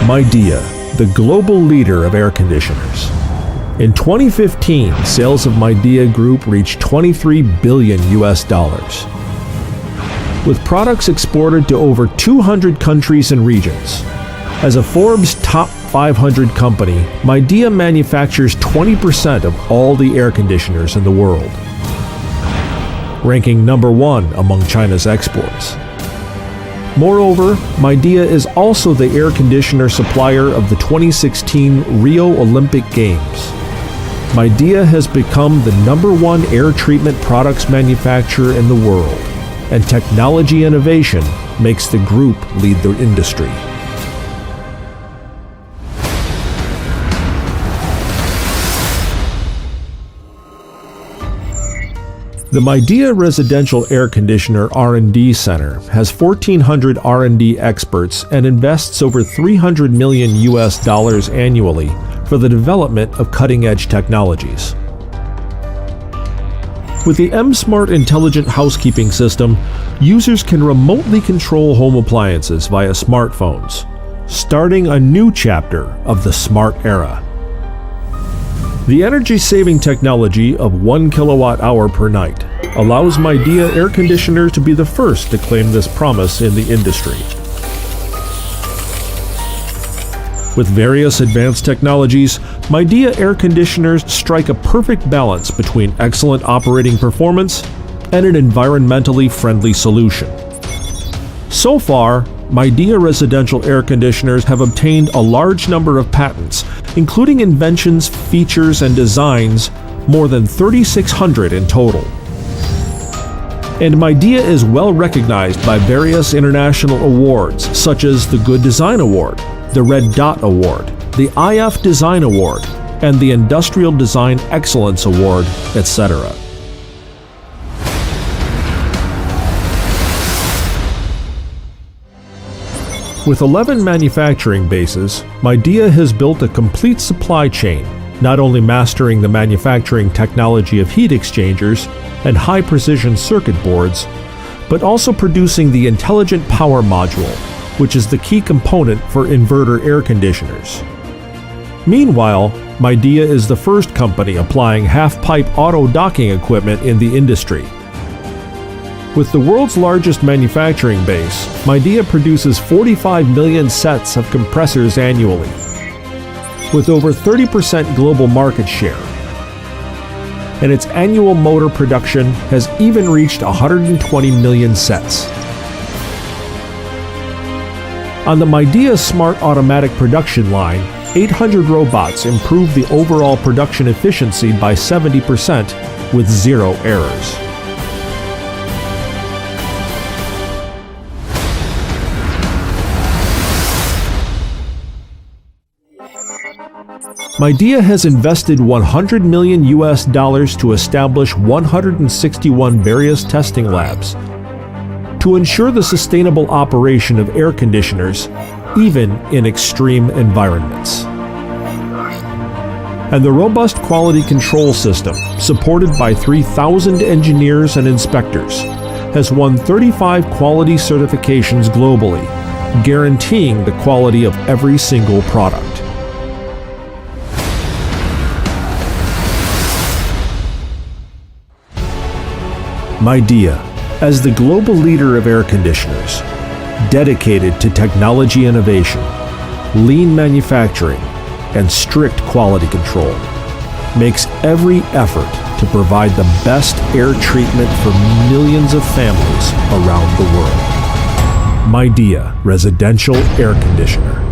Midea, the global leader of air conditioners. In 2015, sales of Midea Group reached $23 billion. With products exported to over 200 countries and regions. As a Forbes Top 500 company, Midea manufactures 20% of all the air conditioners in the world, ranking number 1 among China's exports. Moreover, Midea is also the air conditioner supplier of the 2016 Rio Olympic Games. Midea has become the number 1 air treatment products manufacturer in the world, and technology innovation makes the group lead the industry. The Midea Residential Air Conditioner R&D Center has 1,400 R&D experts and invests over $300 million annually for the development of cutting-edge technologies. With the M-Smart Intelligent Housekeeping System, users can remotely control home appliances via smartphones, starting a new chapter of the smart era. The energy-saving technology of 1 kilowatt-hour per night allows Midea air conditioners to be the first to claim this promise in the industry. With various advanced technologies, Midea air conditioners strike a perfect balance between excellent operating performance and an environmentally friendly solution. So far, Midea residential air conditioners have obtained a large number of patents, including inventions, features, and designs, more than 3,600 in total. And Midea is well recognized by various international awards, such as the Good Design Award, the Red Dot Award, the IF Design Award, and the Industrial Design Excellence Award, etc. With 11 manufacturing bases, Midea has built a complete supply chain, not only mastering the manufacturing technology of heat exchangers and high-precision circuit boards, but also producing the intelligent power module, which is the key component for inverter air conditioners. Meanwhile, Midea is the first company applying half-pipe auto docking equipment in the industry. With the world's largest manufacturing base, Midea produces 45 million sets of compressors annually, with over 30% global market share. And its annual motor production has even reached 120 million sets. On the Midea Smart Automatic Production Line, 800 robots improve the overall production efficiency by 70% with 0 errors. Midea has invested $100 million to establish 161 various testing labs to ensure the sustainable operation of air conditioners, even in extreme environments. And the robust quality control system, supported by 3,000 engineers and inspectors, has won 35 quality certifications globally, guaranteeing the quality of every single product. Midea, as the global leader of air conditioners, dedicated to technology innovation, lean manufacturing, and strict quality control, makes every effort to provide the best air treatment for millions of families around the world. Midea Residential Air Conditioner.